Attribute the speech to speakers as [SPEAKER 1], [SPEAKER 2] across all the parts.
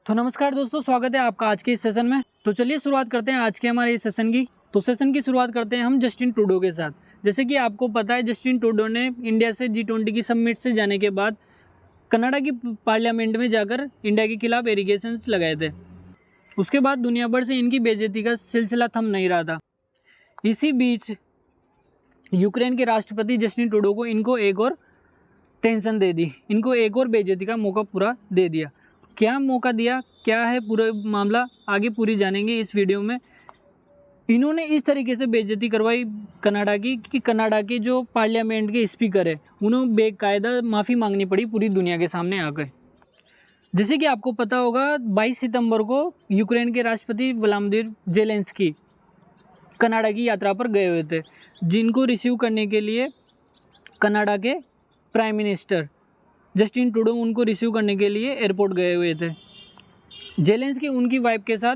[SPEAKER 1] तो नमस्कार दोस्तों, स्वागत है आपका आज के इस सेशन में। तो चलिए शुरुआत करते हैं आज के हमारे इस सेशन की। तो सेशन की शुरुआत करते हैं हम जस्टिन ट्रूडो के साथ। जैसे कि आपको पता है, जस्टिन ट्रूडो ने इंडिया से G20 की समिट से जाने के बाद कनाडा की पार्लियामेंट में जाकर इंडिया के खिलाफ एलिगेशंस लगाए थे। उसके बाद दुनिया भर से इनकी बेइज्जती का सिलसिला थम नहीं रहा था। इसी बीच यूक्रेन के राष्ट्रपति जस्टिन ट्रूडो को इनको एक और टेंशन दे दी, इनको एक और बेइज्जती का मौका पूरा दे दिया। क्या मौका दिया, क्या है पूरा मामला, आगे पूरी जानेंगे इस वीडियो में। इन्होंने इस तरीके से बेइज्जती करवाई कनाडा की कि कनाडा के जो पार्लियामेंट के स्पीकर है उन्हें बेकायदा माफ़ी मांगनी पड़ी पूरी दुनिया के सामने आकर। जैसे कि आपको पता होगा, 22 सितंबर को यूक्रेन के राष्ट्रपति व्लादिमीर जेलेंस्की कनाडा की यात्रा पर गए हुए थे, जिनको रिसीव करने के लिए कनाडा के प्राइम मिनिस्टर जस्टिन ट्रूडो उनको रिसीव करने के लिए एयरपोर्ट गए हुए थे। जेलेंस्की उनकी वाइफ के साथ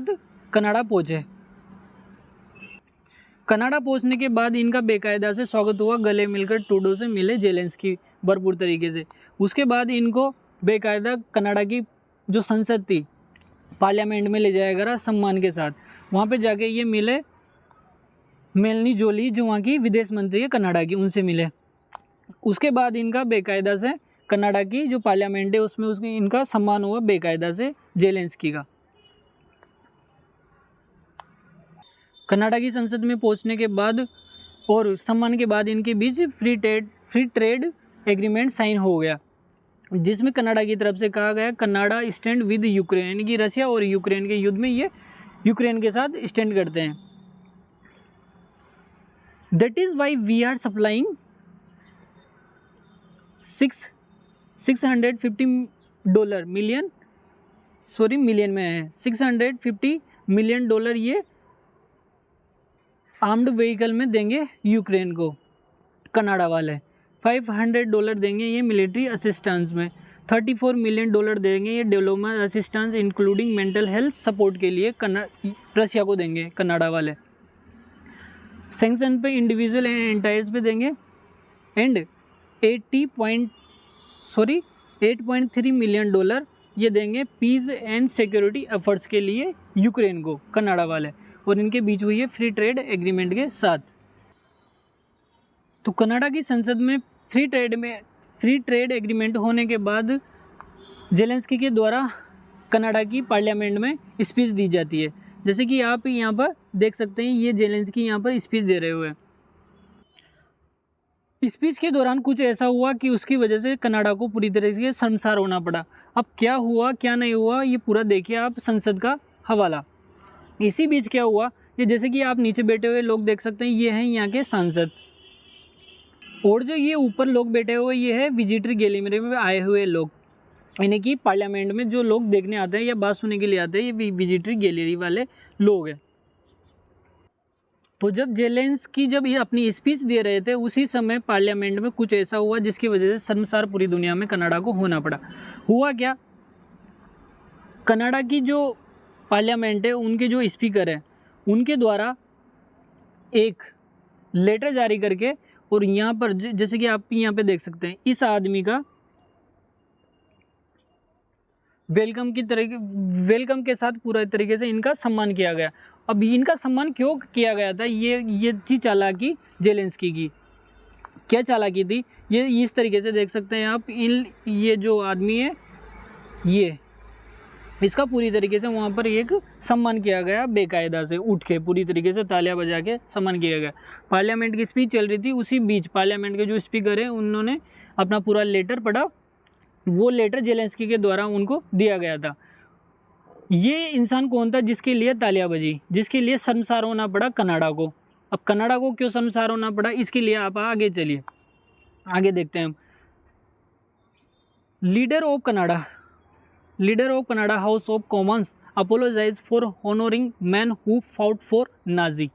[SPEAKER 1] कनाडा पहुंचे। कनाडा पहुंचने के बाद इनका बेकायदा से स्वागत हुआ, गले मिलकर ट्रूडो से मिले जेलेंस्की भरपूर तरीके से। उसके बाद इनको बेकायदा कनाडा की जो संसद थी, पार्लियामेंट में ले जाया गया सम्मान के साथ। वहाँ पे जाके ये मिले मेलनी जोली, जो वहाँ की विदेश मंत्री है कनाडा की, उनसे मिले। उसके बाद इनका बेकायदा से कनाडा की जो पार्लियामेंट है उसमें इनका सम्मान हुआ बेकायदा से जेलेंस्की का। कनाडा की संसद में पहुंचने के बाद और सम्मान के बाद इनके बीच फ्री ट्रेड एग्रीमेंट साइन हो गया, जिसमें कनाडा की तरफ से कहा गया कनाडा स्टैंड विद यूक्रेन, यानी कि रशिया और यूक्रेन के युद्ध में ये यूक्रेन के साथ स्टैंड करते हैं। That is why we are supplying 650 million, million में है, $650 मिलियन ये आर्म्ड व्हीकल में देंगे यूक्रेन को कनाडा वाले। $500 देंगे ये मिलिट्री असिस्टेंस में। $34 मिलियन देंगे ये development assistance including mental health support के लिए रशिया को देंगे कनाडा वाले। सैंक्शन पे इंडिविजुअल एंड एंटायर्स पे देंगे। एंड 8.3 मिलियन ये देंगे पीस एंड सिक्योरिटी एफर्ट्स के लिए यूक्रेन को कनाडा वाले, और इनके बीच हुई है फ्री ट्रेड एग्रीमेंट के साथ। तो कनाडा की संसद में फ्री ट्रेड एग्रीमेंट होने के बाद जेलेंस्की के द्वारा कनाडा की पार्लियामेंट में स्पीच दी जाती है। जैसे कि आप यहाँ पर देख सकते हैं, ये जेलेंस्की यहाँ पर स्पीच दे रहे हुए। स्पीच के दौरान कुछ ऐसा हुआ कि उसकी वजह से कनाडा को पूरी तरह से शर्मसार होना पड़ा। अब क्या हुआ क्या नहीं हुआ ये पूरा देखिए आप, संसद का हवाला। इसी बीच क्या हुआ, ये जैसे कि आप नीचे बैठे हुए लोग देख सकते हैं, ये हैं यहाँ के सांसद, और जो ये ऊपर लोग बैठे हुए ये है विजिटर गैलरी में आए हुए लोग, यानी कि पार्लियामेंट में जो लोग देखने आते हैं या बात सुनने के लिए आते हैं, ये विजिटर गैलरी वाले लोग हैं। तो जब जेलेंस्की ये अपनी स्पीच दे रहे थे, उसी समय पार्लियामेंट में कुछ ऐसा हुआ जिसकी वजह से शर्मसार पूरी दुनिया में कनाडा को होना पड़ा। हुआ क्या, कनाडा की जो पार्लियामेंट है उनके जो स्पीकर हैं उनके द्वारा एक लेटर जारी करके, और यहाँ पर जैसे कि आप यहाँ पे देख सकते हैं, इस आदमी का वेलकम के साथ पूरा तरीके से इनका सम्मान किया गया। अब इनका सम्मान क्यों किया गया था, ये चीज़ चालाकी जेलेंस्की की। क्या चालाकी थी, ये इस तरीके से देख सकते हैं आप, ये जो आदमी है ये इसका पूरी तरीके से वहाँ पर एक सम्मान किया गया, बेकायदा से उठ के पूरी तरीके से तालियां बजा के सम्मान किया गया। पार्लियामेंट की स्पीच चल रही थी, उसी बीच पार्लियामेंट के जो स्पीकर हैं उन्होंने अपना पूरा लेटर पढ़ा। वो लेटर जेलेंस्की के द्वारा उनको दिया गया था। ये इंसान कौन था जिसके लिए तालियां बजी, जिसके लिए शर्मसार होना पड़ा कनाडा को। अब कनाडा को क्यों शर्मसार होना पड़ा, इसके लिए आप आगे चलिए, आगे देखते हैं हम। Leader of Canada house of commons apologises for honouring man who fought for Nazi.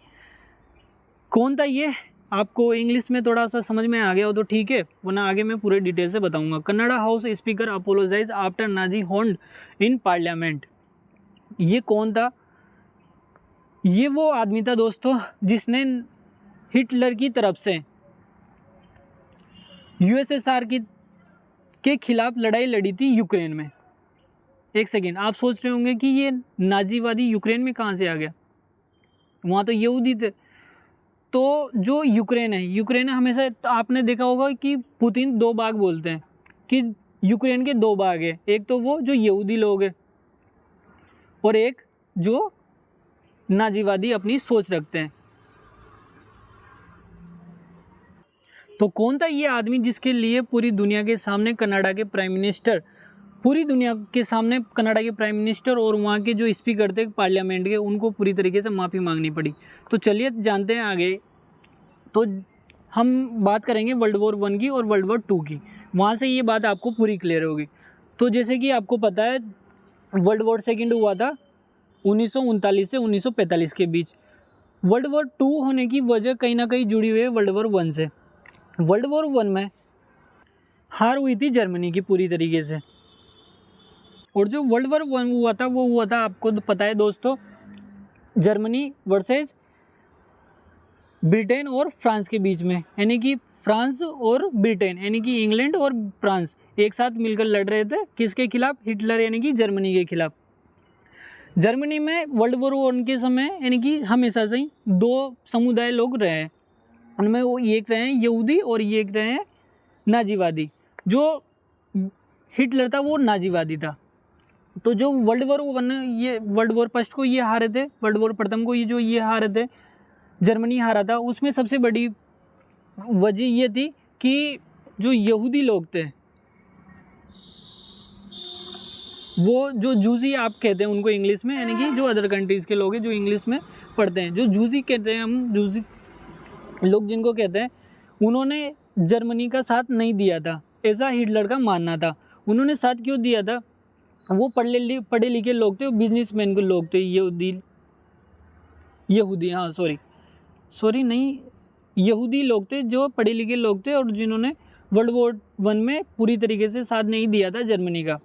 [SPEAKER 1] कौन था ये, आपको इंग्लिश में थोड़ा सा समझ में आ गया हो तो ठीक है, वरना आगे मैं पूरे डिटेल से बताऊंगा। Canada house speaker apologise after Nazi honoured in parliament. ये कौन था, ये वो आदमी था दोस्तों जिसने हिटलर की तरफ से यूएसएसआर के खिलाफ लड़ाई लड़ी थी यूक्रेन में। एक सेकेंड, आप सोच रहे होंगे कि ये नाजीवादी यूक्रेन में कहाँ से आ गया, वहाँ तो यहूदी थे। तो जो यूक्रेन है हमेशा, तो आपने देखा होगा कि पुतिन दो भाग बोलते हैं कि यूक्रेन के दो भाग हैं, एक तो वो जो यहूदी लोग हैं और एक जो नाजीवादी अपनी सोच रखते हैं। तो कौन था ये आदमी जिसके लिए पूरी दुनिया के सामने कनाडा के प्राइम मिनिस्टर, पूरी दुनिया के सामने कनाडा के प्राइम मिनिस्टर और वहाँ के जो स्पीकर थे पार्लियामेंट के, उनको पूरी तरीके से माफ़ी मांगनी पड़ी। तो चलिए जानते हैं आगे। तो हम बात करेंगे वर्ल्ड वॉर 1 की और वर्ल्ड वॉर 2 की, वहाँ से ये बात आपको पूरी क्लियर होगी। तो जैसे कि आपको पता है वर्ल्ड वॉर 2 हुआ था 1939 से 1945 के बीच। वर्ल्ड वॉर 2 होने की वजह कहीं ना कहीं जुड़ी हुई है वर्ल्ड वॉर 1 से। वर्ल्ड वॉर 1 में हार हुई थी जर्मनी की पूरी तरीके से, और जो वर्ल्ड वॉर 1 हुआ था वो हुआ था, आपको पता है दोस्तों, जर्मनी वर्सेस ब्रिटेन और फ्रांस के बीच में, यानी कि फ्रांस और ब्रिटेन यानी कि इंग्लैंड और फ्रांस एक साथ मिलकर लड़ रहे थे किसके खिलाफ, हिटलर यानी कि जर्मनी के खिलाफ। जर्मनी में वर्ल्ड वॉर 1 के समय यानी कि हमेशा से ही दो समुदाय लोग रहे हैं, उनमें वो एक रहे हैं यहूदी और एक रहे हैं नाजीवादी। जो हिटलर था वो नाजीवादी था। तो जो वर्ल्ड वॉर 1, ये वर्ल्ड वॉर फर्स्ट को ये हारे थे, वर्ल्ड वॉर प्रथम को ये हारे थे, जर्मनी हारा था। उसमें सबसे बड़ी वजह ये थी कि जो यहूदी लोग थे, वो जो जूजी आप कहते हैं उनको इंग्लिश में, यानी कि जो अदर कंट्रीज़ के लोग हैं जो इंग्लिश में पढ़ते हैं, जो जूजी कहते हैं, हम जूजी लोग जिनको कहते हैं, उन्होंने जर्मनी का साथ नहीं दिया था, ऐसा हिटलर का मानना था। उन्होंने साथ क्यों दिया था, वो पढ़े लिखे लोग थे, बिजनेसमैन के लोग थे, यहूदी लोग थे, जो पढ़े लिखे लोग थे और जिन्होंने वर्ल्ड वॉर 1 में पूरी तरीके से साथ नहीं दिया था जर्मनी का,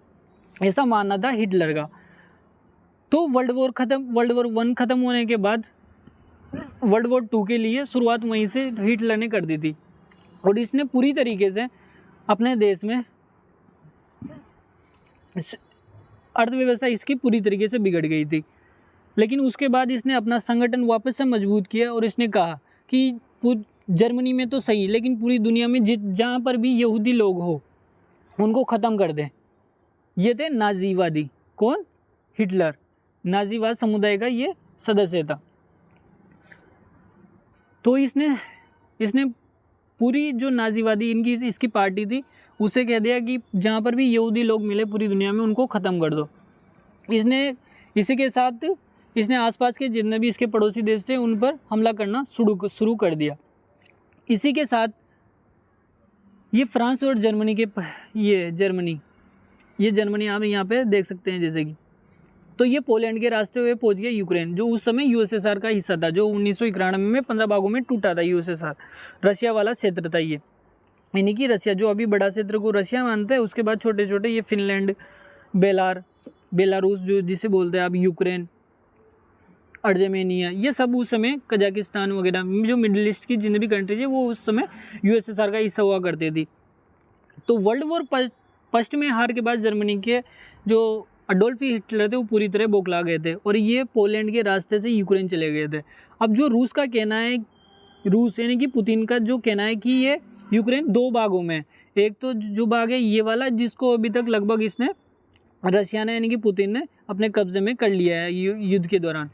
[SPEAKER 1] ऐसा मानना था हिटलर का। तो वर्ल्ड वॉर 1 ख़त्म होने के बाद वर्ल्ड वॉर 2 के लिए शुरुआत वहीं से हिटलर ने कर दी थी, और इसने पूरी तरीके से अपने देश में अर्थव्यवस्था इसकी पूरी तरीके से बिगड़ गई थी। लेकिन उसके बाद इसने अपना संगठन वापस से मजबूत किया और इसने कहा कि जर्मनी में तो सही, लेकिन पूरी दुनिया में जहाँ पर भी यहूदी लोग हो उनको ख़त्म कर दें। ये थे नाजीवादी। कौन? हिटलर नाजीवाद समुदाय का ये सदस्य था। तो इसने पूरी जो नाजीवादी इसकी पार्टी थी उसे कह दिया कि जहाँ पर भी यहूदी लोग मिले पूरी दुनिया में उनको ख़त्म कर दो। इसी के साथ इसने आसपास के जितने भी इसके पड़ोसी देश थे उन पर हमला करना शुरू कर दिया। इसी के साथ ये फ्रांस और जर्मनी के ये जर्मनी आप यहाँ पे देख सकते हैं जैसे कि, तो ये पोलैंड के रास्ते हुए पहुँच गया यूक्रेन, जो उस समय यूएसएसआर का हिस्सा था, जो 1991 में 15 भागों में टूटा था यूएसएसआर। रशिया वाला क्षेत्र था ये, यानी कि रशिया जो अभी बड़ा क्षेत्र को रशिया मानता है, उसके बाद छोटे छोटे ये फिनलैंड, बेलारूस जो जिसे बोलते हैं आप, यूक्रेन, अर्जेमेनिया, ये सब उस समय, कजाकिस्तान वगैरह जो मिडिल ईस्ट की जितनी भी कंट्रीज है वो उस समय यूएसएसआर का हिस्सा हुआ करती थी। तो वर्ल्ड वॉर फर्स्ट में हार के बाद जर्मनी के जो अडोल्फ हिटलर थे वो पूरी तरह बौखला गए थे और ये पोलैंड के रास्ते से यूक्रेन चले गए थे। अब जो रूस का कहना है, रूस यानी कि पुतिन का जो कहना है कि ये यूक्रेन दो भागों में, एक तो जो भाग है ये वाला जिसको अभी तक लगभग इसने रशिया ने यानी कि पुतिन ने अपने कब्जे में कर लिया है युद्ध के दौरान।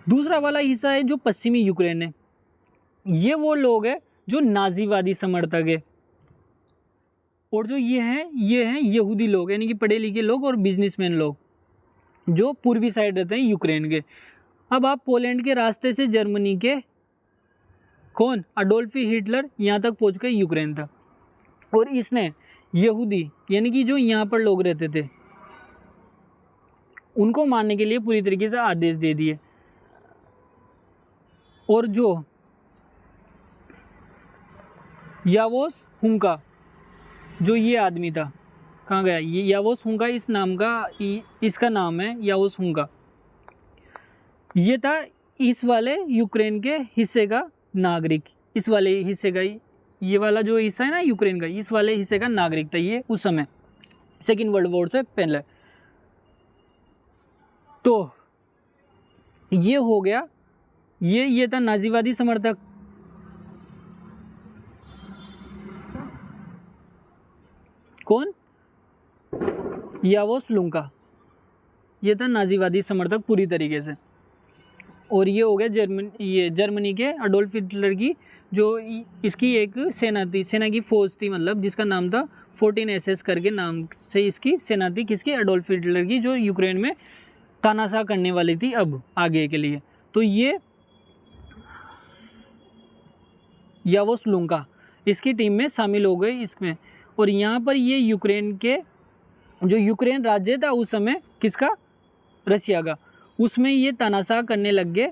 [SPEAKER 1] दूसरा वाला हिस्सा है जो पश्चिमी यूक्रेन है, ये वो लोग हैं जो नाजीवादी समर्थक है, और जो ये हैं यहूदी लोग यानी कि पढ़े लिखे लोग और बिजनेसमैन लोग जो पूर्वी साइड रहते हैं यूक्रेन के। अब आप पोलैंड के रास्ते से जर्मनी के कौन अडोल्फ हिटलर यहाँ तक पहुँच गए यूक्रेन तक, और इसने यहूदी यानी कि जो यहाँ पर लोग रहते थे उनको मारने के लिए पूरी तरीके से आदेश दे दिए। और जो यावोस हुंका जो ये आदमी था, कहाँ गया ये यावोस हुंका, इसका नाम है यावोस हुंका, ये था इस वाले यूक्रेन के हिस्से का नागरिक, इस वाले हिस्से का, ये वाला जो हिस्सा है ना यूक्रेन का, इस वाले हिस्से का नागरिक था ये उस समय, सेकेंड वर्ल्ड वॉर से पहले। तो ये हो गया, ये था नाजीवादी समर्थक। कौन? यावोस लुंका, ये था नाजीवादी समर्थक पूरी तरीके से। और ये हो गया जर्मनी के अडोल्फ हिटलर की जो इसकी एक सेना थी, सेना की फौज थी, मतलब जिसका नाम था 14 SS करके नाम से इसकी सेना थी। किसकी? अडोल्फ हिटलर की, जो यूक्रेन में तानाशाह करने वाली थी अब आगे के लिए। तो ये यावोस लुंका इसकी टीम में शामिल हो गए इसमें। और यहाँ पर ये यूक्रेन के जो यूक्रेन राज्य था उस समय किसका? रशिया का, उसमें ये तानाशाह करने लग गए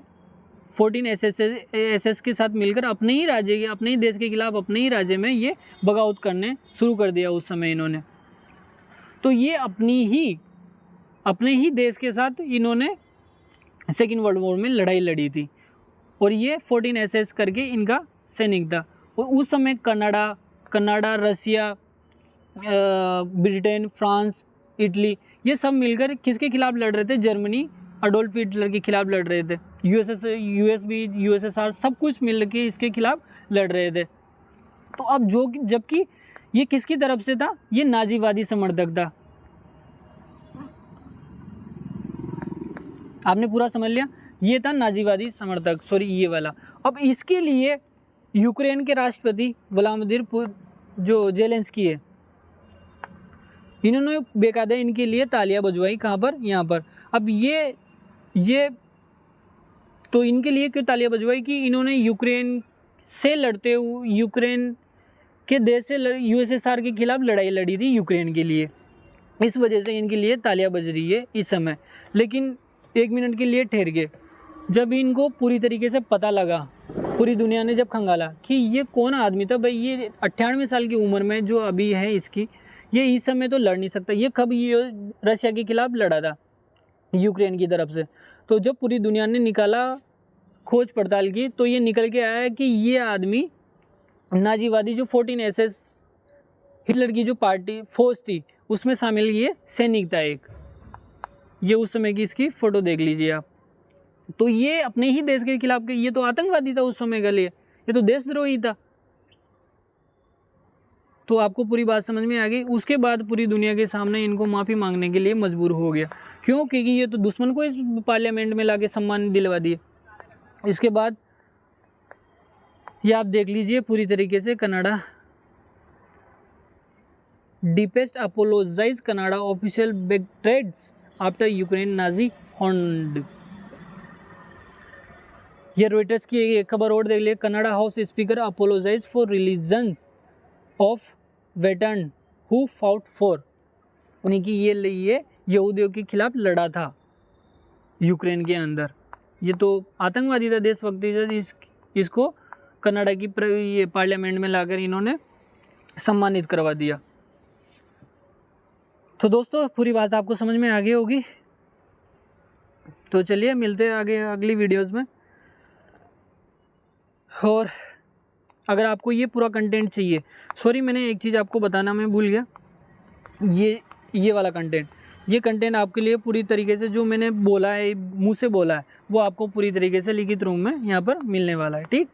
[SPEAKER 1] 14 SS के साथ मिलकर अपने ही राज्य के, अपने ही देश के खिलाफ अपने ही राज्य में ये बगावत करने शुरू कर दिया उस समय इन्होंने। तो ये अपने ही देश के साथ इन्होंने सेकेंड वर्ल्ड वॉर में लड़ाई लड़ी थी। और ये 14 SS करके इनका सैनिक था। और उस समय कनाडा, रसिया, ब्रिटेन, फ्रांस, इटली, ये सब मिलकर किसके खिलाफ लड़ रहे थे? जर्मनी अडोल्फ हिटलर के खिलाफ लड़ रहे थे। USSR सब कुछ मिल के इसके खिलाफ लड़ रहे थे। तो अब जबकि ये किसकी तरफ से था? ये नाजीवादी समर्थक था। आपने पूरा समझ लिया, ये था नाजीवादी समर्थक, सॉरी ये वाला। अब इसके लिए यूक्रेन के राष्ट्रपति व्लादिमीर जो जेलेंस्की है, इन्होंने बेकायदा इनके लिए तालियां बजवाई। कहाँ पर? यहाँ पर। अब ये तो इनके लिए क्यों तालियां बजवाई? कि इन्होंने यूक्रेन से लड़ते हुए, यूक्रेन के देश से USSR के खिलाफ लड़ाई लड़ी थी यूक्रेन के लिए, इस वजह से इनके लिए तालियां बज रही है इस समय। लेकिन 1 मिनट के लिए ठहर गए। जब इनको पूरी तरीके से पता लगा, पूरी दुनिया ने जब खंगाला कि ये कौन आदमी था भाई, ये 98 साल की उम्र में जो अभी है इसकी, ये इस समय तो लड़ नहीं सकता। ये कब ये रशिया के खिलाफ लड़ा था यूक्रेन की तरफ से। तो जब पूरी दुनिया ने निकाला, खोज पड़ताल की, तो ये निकल के आया कि ये आदमी नाजीवादी जो 14 SS हिटलर की जो पार्टी फौज थी उसमें शामिल ये सैनिक था एक। ये उस समय की इसकी फ़ोटो देख लीजिए आप। तो ये अपने ही देश के खिलाफ, ये तो आतंकवादी था उस समय के लिए, ये तो देशद्रोही था। तो आपको पूरी बात समझ में आ गई। उसके बाद पूरी दुनिया के सामने इनको माफ़ी मांगने के लिए मजबूर हो गया। क्यों? क्योंकि ये तो दुश्मन को इस पार्लियामेंट में लाके सम्मान दिलवा दिए। इसके बाद ये आप देख लीजिए पूरी तरीके से, Canada deepest apologises Canada official betrayed after Ukraine Nazi honoured. ये रॉयटर्स की एक खबर और देख लिए, Canada house speaker apologises for religions of veteran who fought for, यानी कि ये यहूदियों के खिलाफ लड़ा था यूक्रेन के अंदर। ये तो आतंकवादी था, देशभक्ति था। इसको कनाडा की ये पार्लियामेंट में लाकर इन्होंने सम्मानित करवा दिया। तो दोस्तों पूरी बात आपको समझ में आ गई होगी। तो चलिए मिलते हैं आगे अगली वीडियोस में। और अगर आपको ये पूरा कंटेंट चाहिए, सॉरी मैंने एक चीज़ आपको बताना मैं भूल गया, ये वाला ये कंटेंट आपके लिए पूरी तरीके से जो मैंने बोला है, मुंह से बोला है, वो आपको पूरी तरीके से लिखित रूप में यहाँ पर मिलने वाला है। ठीक,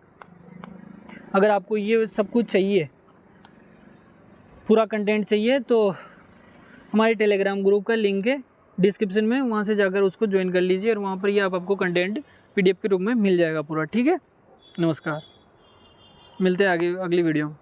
[SPEAKER 1] अगर आपको ये सब कुछ चाहिए, पूरा कंटेंट चाहिए, तो हमारे टेलीग्राम ग्रुप का लिंक है डिस्क्रिप्शन में, वहाँ से जाकर उसको ज्वाइन कर लीजिए और वहाँ पर ये आपको कंटेंट PDF के रूप में मिल जाएगा पूरा। ठीक है, नमस्कार, मिलते हैं आगे अगली वीडियो में।